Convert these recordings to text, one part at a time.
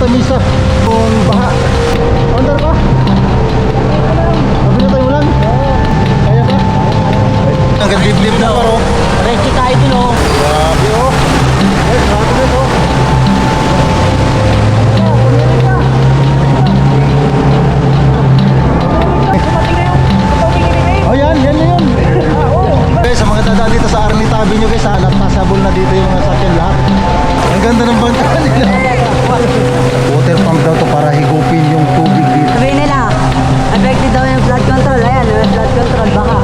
Santa Misa. Kung baha. Under pa? Sabi na tayo lang? Kaya ba? Hanggang liblib na paro. Rechi tayo dun oh. Grabe oh. Ay, grabe na ito. Oh yan na yun. Guys, sa mga dadaan dito sa Army tabi nyo guys, napasabol na dito yung mga sakyan lahat. Ang ganda ng bangka nila. Water pump daw to para higupin yung tubig dito. Sabihin nila, affected daw yung flood control. Ayan, may flood control, baka.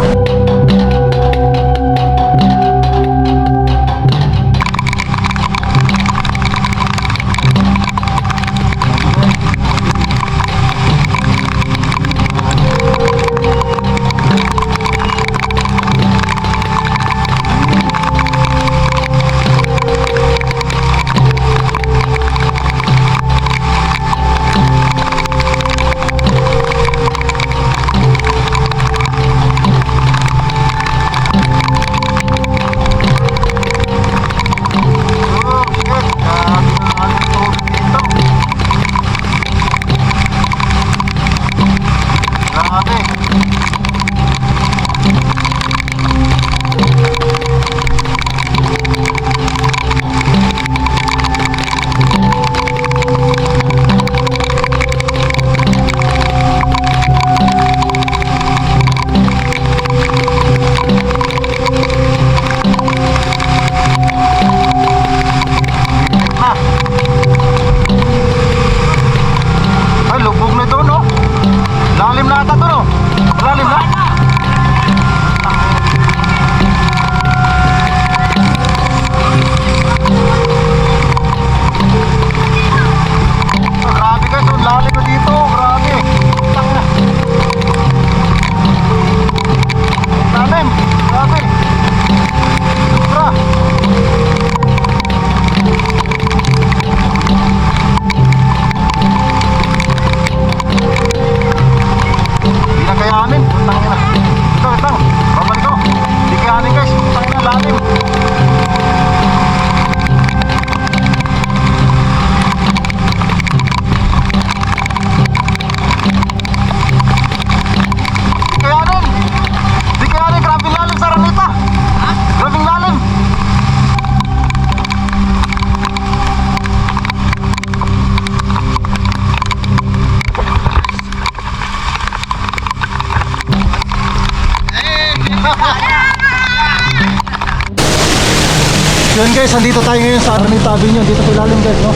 Yun guys, andito tayo ngayon sa Army tabi nyo. Dito sa ilalim guys, no?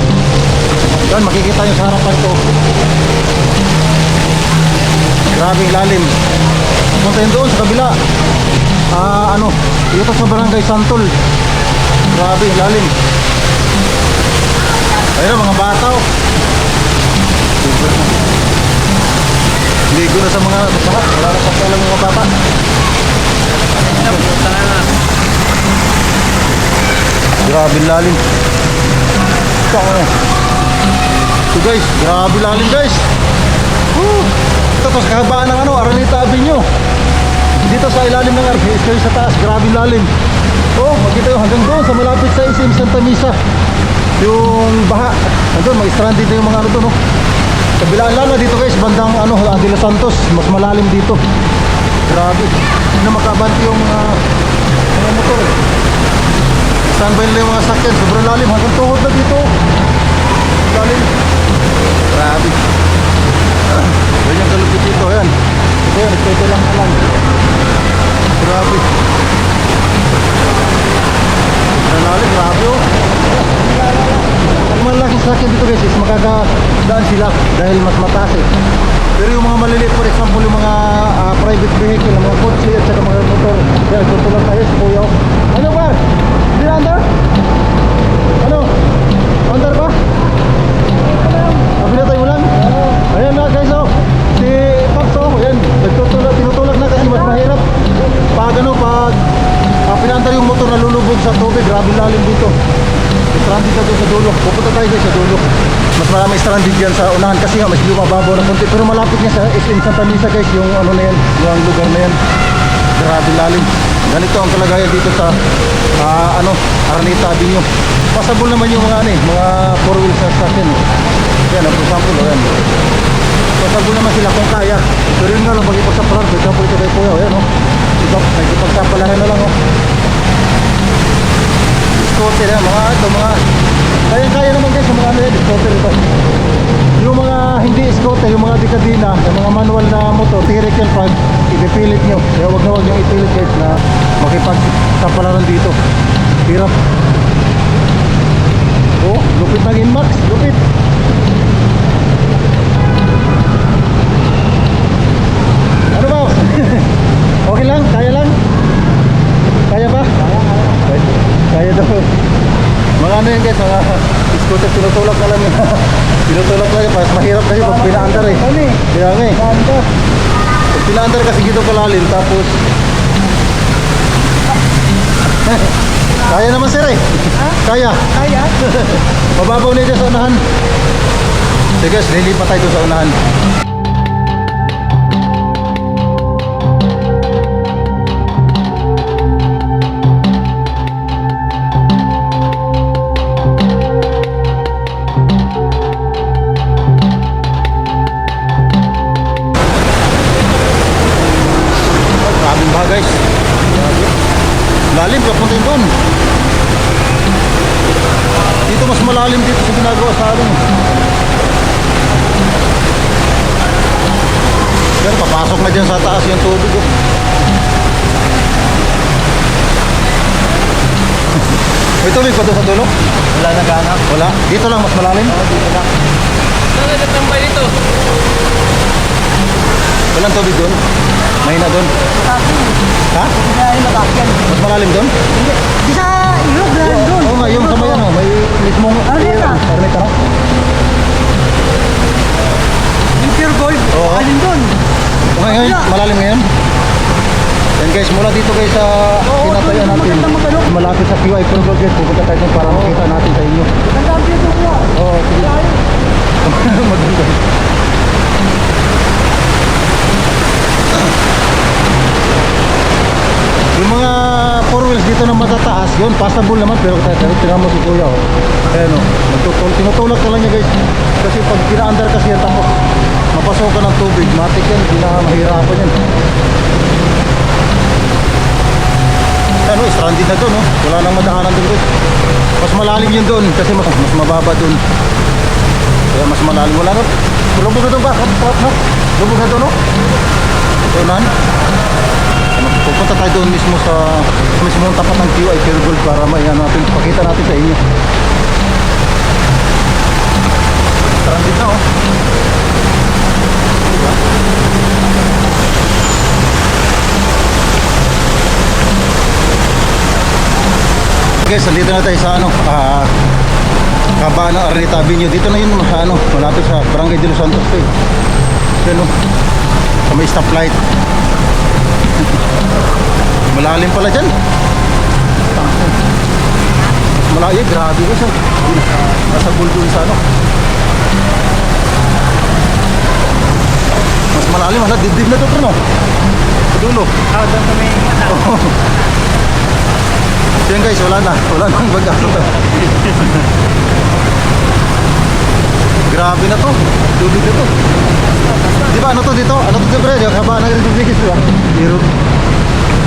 Yan, makikita nyo sa harapan ko. Grabe ilalim. Punta yun doon sa kabila. Dito sa Barangay Santol. Grabe ilalim. Ayun mga bata oh. Ligo na sa mga baha. Wala na pasalang mga bata. Grabe lalim. So guys, grabe lalim guys. Ito sa kahabaan ng Araneta Avenue. Dito sa ilalim ng RPS kayo sa taas, grabe lalim. Oh, makita yung hanggang doon sa malapit sa SM Santa Misa. Yung baha. Andun, mag-stranded na yung mga doon, no? Kabilaan lang na dito guys, bandang De Los Santos, mas malalim dito. Grabe. Hindi na makabanti yung mga motor eh. Standby nila yung mga sakyan, sobrang lalim, hanggang tuhod na dito. Lalim. Grabe. Yan yung kalupit dito, yan. Ito yan, ito lang na lang. Grabe. Lalim, grabe oh. Ang malaking sakyan dito guys is makakadaan sila dahil mas mataas eh. Pero yung mga maliliit, for example, yung mga private vehicle, mga kotse at saka mga motor, yan, tutulong tayo sa kuya. Ano ba? Hindi na under? Ano? Under ba? Sabi na tayo mo lang? Ayan na guys oh. Si Paps oh, yan, tinutulak na kasi mas mahirap. Pag pinandar yung motor na lulubog sa tubig, grabe lalim dito. Stranded na doon sa dulo. Pupunta tayo guys sa dulo. Mas marami stranded yan sa unahan kasi nga mas lumababaw na konti. Pero malapit niya sa SM Santa Misa guys, yung ano na yan, yung lugar na yan. Grabe lalim. Ganito ang kalagayan dito sa Araneta Avenue. Pasabol naman yung mga mga 4 wheels sa akin. Yan, for example, yan. For example naman sila kung kaya. Pero yun nga lang, mag-ipagsapalan. For example, ito kay Kuya, yan, oh. Nag-ipagsapalaran na lang, oh. Scooter yan, mga kaya naman guys sa mga ano yan, scooter ito. Yung mga hindi scooter, yung mga dekadina, yung mga manual na motor, tirik yan pag ipipilit nyo. Kaya wag na wag nyo ipilit guys na makipagsapalaran dito. Hirap. Oh, lupit ng Inmax, lupit. Ano ba? Okay lang? Kaya lang? Kaya ba? Kaya daw. Mga ano yun guys, mga scooter tinutulak na lang yun. Tinutulak lang yun, mahirap na yun pag pinaandar eh. Kaya nga eh. Pag pinaandar kasi dito kalalim, tapos kaya naman sir eh. Kaya. Mababaw na dyan sa unahan. Sige guys, lilipat tayo doon sa unahan. Guys, lalim papunta yun doon. Dito mas malalim dito sa ginagawa sa amin. Pero papasok na dyan sa taas yung tubig oh. May tubig pa doon sa dulo? Wala na ganap. Wala? Dito lang mas malalim? Oo, dito lang. Saan nagtatambay dito? Walang tubig doon? Mahina doon? Ha? Mas malalim doon? Di sa ilog na doon. Oo nga, yung sa may ano, may mismong Arneta. Arneta no? Yung pure gold. Oo. Alin doon? Ngayon, malalim ngayon? Yan guys, mula dito guys sa kinatayan natin. maganda magano. Malapit sa QI Pro Road guys, pupunta tayo doon para makita natin sa inyo. Maganda ang pure gold mo. Oo, sige. Maganda. Yung mga four wheels dito na matataas, yun, passable naman, pero tingnan mo si Kuya, oh. Ayan, oh, tinutulak na lang niya guys. Kasi pag pinaandar kasi yan, tapos mapasokan ng tubig, matik yan, hindi na mahirapan yan. Ano, stranded na doon, oh. Wala nang madaanan doon guys. Mas malalim yun doon, kasi mas mababa doon. Kaya mas malalim, wala na. Lubog na doon ba? Lubog na doon, oh. Unahan. Pupunta tayo doon mismo sa mismo tapat ng QI Pure Gold para may natin, pakita natin sa inyo. Stranded na oh. Guys, nandito na tayo sa ano, kabaan ng Arneta Avenue. Dito na yun ano, malapit sa Barangay de Los Santos eh. Yan oh, sa may stoplight. Malalim pala dyan. Malalim, grabe ko siya. Nasa bulldog sa ano. Mas malalim, hala, dibdib na ito pero no. Dulo. Doon kami. So yan guys, wala nang mag-asa. Grabe na to. Tubig na to. Di ba ano to dito? Ano to pre? Kabaan ng Rodriguez ba?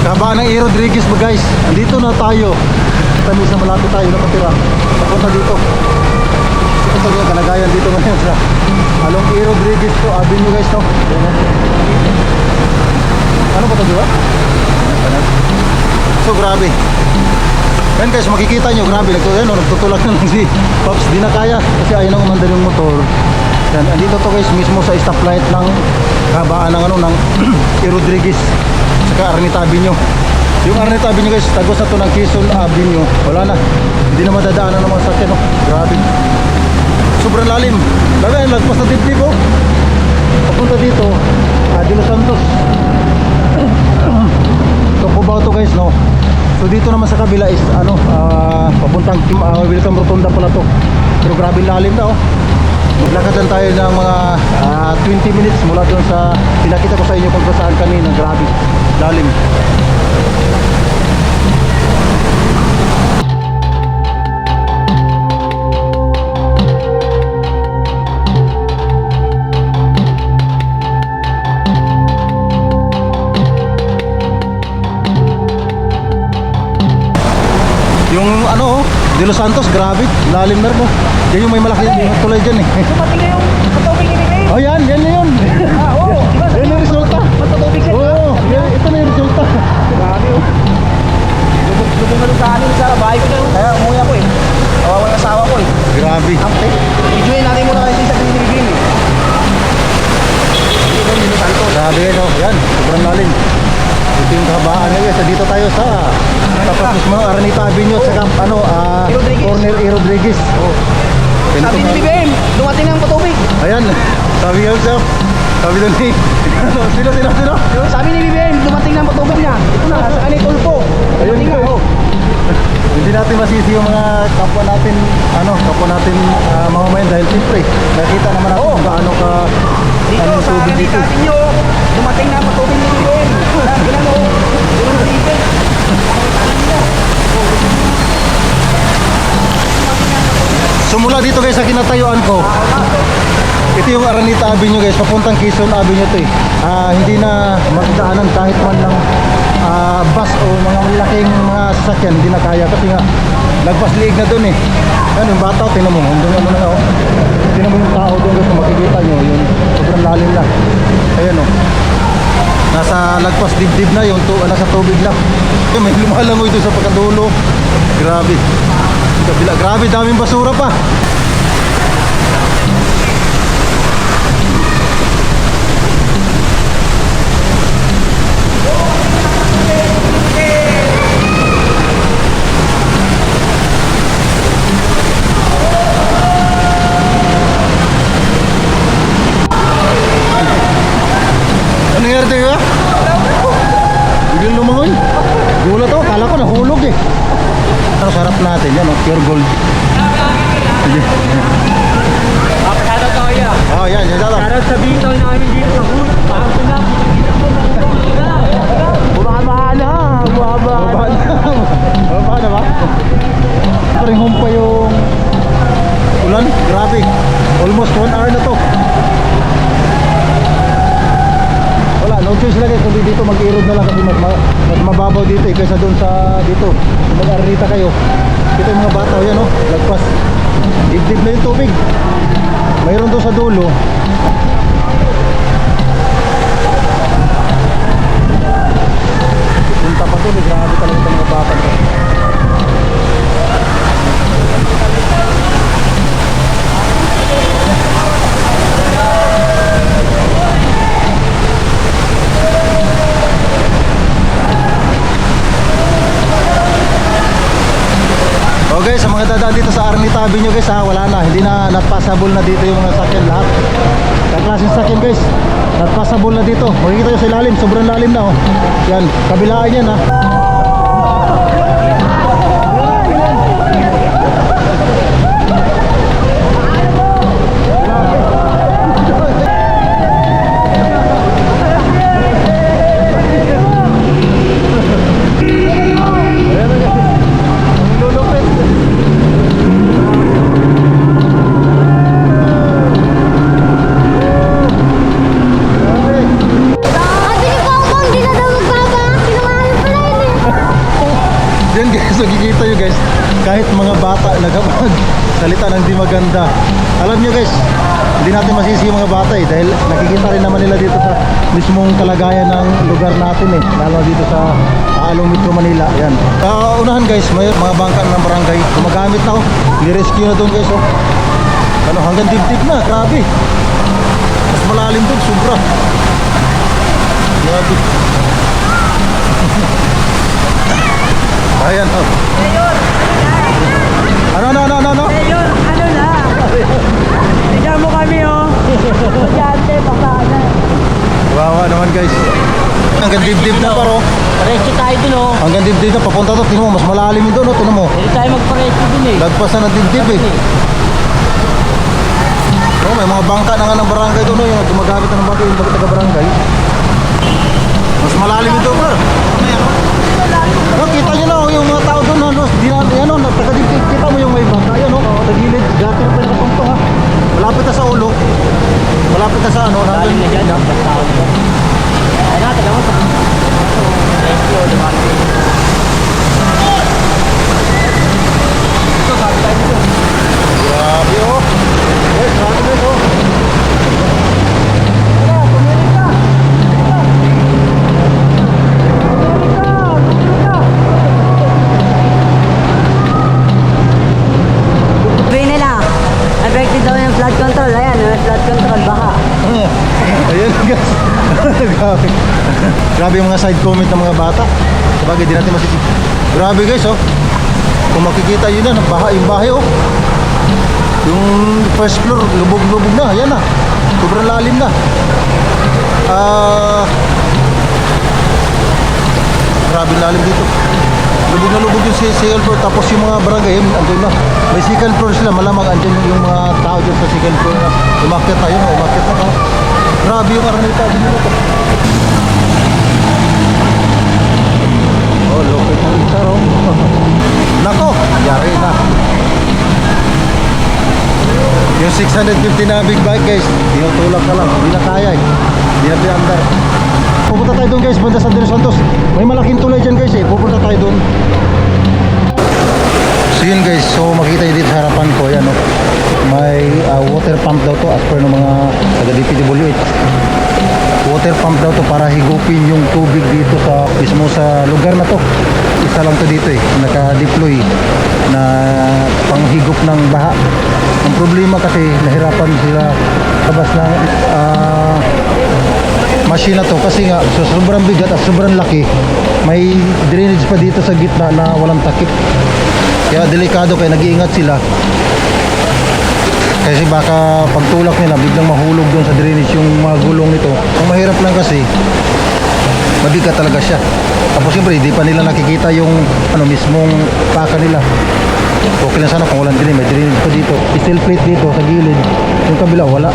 Kabaan ng Rodriguez ba guys? Andito na tayo. Kami sa malapit tayo nakatira. Papunta dito. Ito yung kalagayan dito ngayon sa Along Rodriguez to Avenue guys to. Ano ba to di ba? So grabe. Yan guys, makikita nyo, grabe, nagtutulak na lang si Pops, di na kaya kasi ayaw nang umandar yung motor. Yan, andito to guys, mismo sa stoplight ng kabaan ng ano, ng Rodriguez saka Arneta Avenue. Yung Arneta Avenue guys, tagos na to ng Quezon Avenue, wala na, hindi na madadaanan ng mga sakyan, no? Grabe, sobrang lalim, lagpas na dibdib oh. Papunta dito, De Los Santos. So Cubao to guys, no. So dito naman sa kabila is ano, papuntang Welcome Rotunda pala to. Pero grabe lalim na oh. Maglakad lang tayo ng mga 20 minutes mula doon sa pinakita ko sa inyo kung saan kanina. Grabe lalim. De Los Santos, grabe. Lalim na rin, no? Yan yung may malaki tulay dyan, eh. Dumating na yung patubig ni Bibim. Oh, yan na yun. Oo. Yan yung resulta. Patubig siya. Oo, ito na yung resulta. Grabe oh. Lubong na sa amin sa bahay ko na yun. Kaya umuwi ako eh. Kawawa ng asawa ko eh. Grabe. Ampte. Enjoy natin muna kasi sa Bibim eh. Hindi doon dito santo. Grabe, no? Yan, sobrang lalim. Ito yung kahabaan ngayon. So, dito tayo sa tapos mismo Aranita Avenue at saka Rodriguez. Cornel E. Rodriguez. Oh. Sabi ni Bibim, dumating na ang patubig. Ayan, sabi nga sir. Sabi doon ni sino? Sabi ni Bibim, dumating na ang patubig niya. Ito na, sa kanil tulpo. Ayun Dumating na nga. oh. Hindi natin masisi yung mga kapwa natin mamamayan dahil siyempre nakita naman natin kung gaano ka Dito yung sa tubig dito. kanil niyo, dumating na ang patubig ni Bibim. Ginano, doon na Bibim. Sumula dito guys sa kinatayuan ko. Ito yung Aranita Avenue guys, papuntang Quezon Avenue to eh. Hindi na magdaanan kahit man lang bus o mga malaking mga sasakyan, hindi na kaya kasi nga lagpas liig na doon eh. Ano yung bata, tingnan mo, hanggang ano na oh. Tingnan mo yung tao doon guys, kung makikita nyo, yun, sobrang lalim lang. Ayan oh. Nasa lagpas dibdib na yung nasa tubig lang. May lumalangoy doon sa pagkadulo. Grabe. Kabila, grabe, daming basura pa. Ano nangyari tayo ha? Biglang lumangoy. Gulat ako, kala ko nahulog eh. Ang sarap natin yan, oh, pure gold. Sige. Shoutout ako ya. Oh, yan, yan daw. Shoutout sa bitaw namin dito sa hood. Parang sila. Bumaba na, bumaba. Baba na. Baba na ba? Parang home pa yung ulan. Grabe. Almost 1 hour na to. Wala, no choice lang eh. Kundi dito mag-erod na lang kasi mas mababaw dito eh. Kaysa doon sa dito. Mag-aranita kayo. Ito yung mga bata. Yan oh. Lagpas. Dibdib na yung tubig. Mayroon doon sa dulo. Punta pa to. Grabe talaga itong mga bata to. Okay, sa mga dadaan dito sa Aranita Avenue guys wala na, hindi na not passable na dito yung mga sakyan lahat. Sa klaseng sakyan guys, not passable na dito. Makikita nyo sa ilalim, sobrang lalim na oh. Yan, kabilaan yan ha. Yan guys, nakikita nyo guys, kahit mga bata nagsalita ng di maganda. Alam nyo guys, hindi natin masisi yung mga bata eh, dahil nakikita rin naman nila dito sa mismong kalagayan ng lugar natin eh, lalo dito sa Along Metro Manila. Yan. Unahan guys, may mga bangka ng barangay, gumagamit na oh, ni-rescue na doon guys oh. Ano, hanggang dibdib na, grabe. Mas malalim doon, sobra. Grabe. Ayan oh. Ano? Mayor, ano na? Tignan mo kami oh. Estudyante, pasana. Wawa naman guys. Hanggang dibdib na paro. Parecho tayo dun oh. Hanggang dibdib na papunta to. Tingnan mo, mas malalim yun doon. Tingnan mo. Pwede tayo magparecho dun eh. Lagpasan ng dibdib eh. Oh, may mga bangka na nga ng barangay doon. Oh, yung gumagamit na ng bangka yung taga barangay. Mas malalim ito bro. No, kita nyo na oh, yung mga tao doon. No, di na, yan oh, taga-dibdib. Kita mo yung may bangka. Ayan oh, tagilid. Gati na pa yung nakatungtong ha. Malapit na sa ulo. Malapit na sa ano. Lalim na dyan. Basta ako dyan. Ay na, taga mo sa rescue, diba? Ito, bata. Sabagay, di natin masisip. Grabe guys, oh. Kung makikita yun na, yung bahay, oh. Yung first floor, lubog-lubog na. Yan na. Sobrang lalim na. Grabe lalim dito. Lubog na lubog yung second floor. Tapos yung mga barangay, andun na. May second floor sila. Malamang andyan yung mga tao dyan sa second floor na. Umakyat na yun. Umakyat na. Oh. Grabe yung Araneta. Dito. Oh, lupit ng isa, oh. Nako, yari na. Yung 650 na big bike guys, tinutulak ka lang, hindi na kaya eh. Hindi na pinandar. Pupunta tayo doon guys, banda San De Los Santos. May malaking tulay dyan guys eh, pupunta tayo doon. So yun guys, so makikita nyo dito sa harapan ko, yan oh. May water pump daw to as per ng mga taga DPWH. Water pump daw to para higupin yung tubig dito sa mismo sa lugar na to. Isa lang to dito eh, naka-deploy na panghigop ng baha. Ang problema kasi nahirapan sila labas ng machine na to kasi nga so sobrang bigat at sobrang laki. May drainage pa dito sa gitna na walang takip. Kaya delikado, kaya nag-iingat sila. Kasi baka pagtulak nila biglang mahulog doon sa drainage yung mga gulong nito. Ang mahirap lang kasi mabigat talaga siya. Tapos siyempre hindi pa nila nakikita yung mismong paka nila. Okay lang sana kung walang drainage. May drainage pa dito. Steel plate dito sa gilid. Yung kabila wala.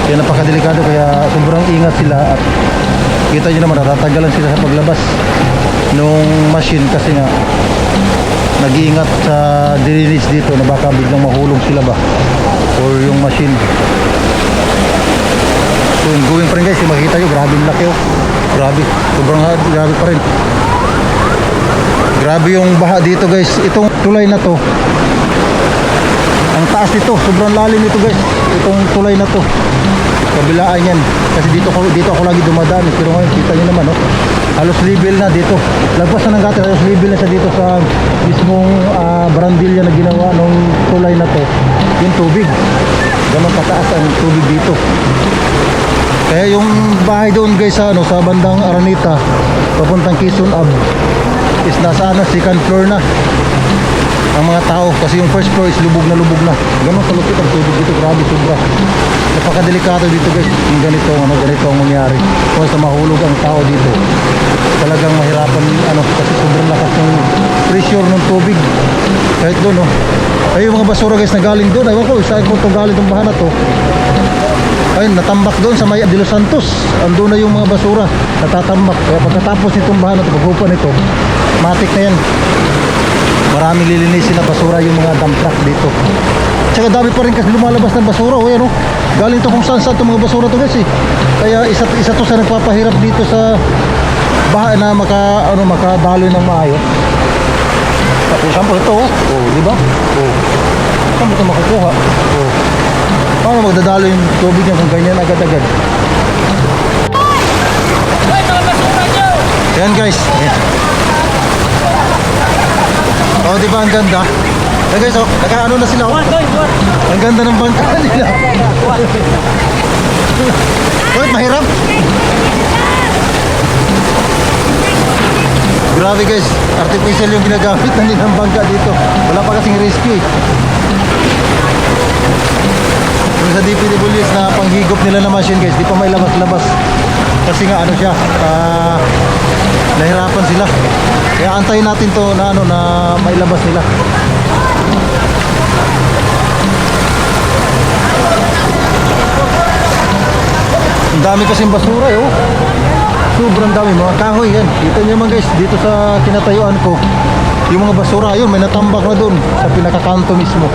Kaya napakadelikado, kaya sobrang ingat sila. At kita nyo naman natatagalan sila sa paglabas nung machine kasi nga nag-iingat sa drainage dito na baka biglang mahulog sila ba or yung machine. So going pa rin guys, makikita nyo grabe yung laki, oh. Grabe, sobrang grabe pa rin. Grabe yung baha dito guys. Itong tulay na to, ang taas nito, sobrang lalim nito guys. Itong tulay na to, kabilaan yan. Kasi dito ako lagi dumadaan. Pero ngayon kita nyo naman, oh. Halos level na dito. Lagpas na ng gata, halos level na siya dito sa mismong barandilya na ginawa nung tulay na to. Yung tubig, ganun kataas ang tubig dito. Kaya yung bahay doon guys sa bandang Araneta papuntang Quezon Ave is nasa second floor na ang mga tao, kasi yung first floor is lubog na ganun kalupit ang tubig dito. Grabe, sobra, napakadelikado dito guys. Yung ganito ang mangyari kung sa mahulog ang tao dito, talagang mahirapan kasi sobrang lakas ng pressure ng tubig kahit doon ay yung mga basura guys na galing doon, aywan ko saan ko itong galing itong bahan na to. Ayun, natambak doon sa may De Los Santos. Andun na yung mga basura natatambak. Kaya pagkatapos nitong bahan na ito, paghupan nito, matik na yan. Maraming lilinisin na basura yung mga dump truck dito. Tsaka dami pa rin kasi lumalabas ng basura. O yan, galing to kung saan itong mga basura to guys eh. Kaya isa to sa nagpapahirap dito sa baha na makadaloy ng maayos. Tapos sample ito, di ba? Saan mo ito makukuha? Paano magdadalo yung tubig niya kung ganyan agad-agad? Yan guys. Di ba ang ganda? Yan guys, nakaano na sila. Ang ganda ng bangka nila. Bakit mahirap? Grabe guys, artificial yung ginagamit na nilang bangka dito. Wala pa kasing rescue eh. Yung sa DPWH na panghigop nila na machine guys, di pa may labas-labas. Kasi nga siya, nahirapan sila. Kaya antayin natin to na na may labas nila. Ang dami kasing basura sobrang dami, mga kahoy yan. Kita nyo naman guys, dito sa kinatayuan ko, yung mga basura, yun, may natambak na doon sa pinakakanto mismo.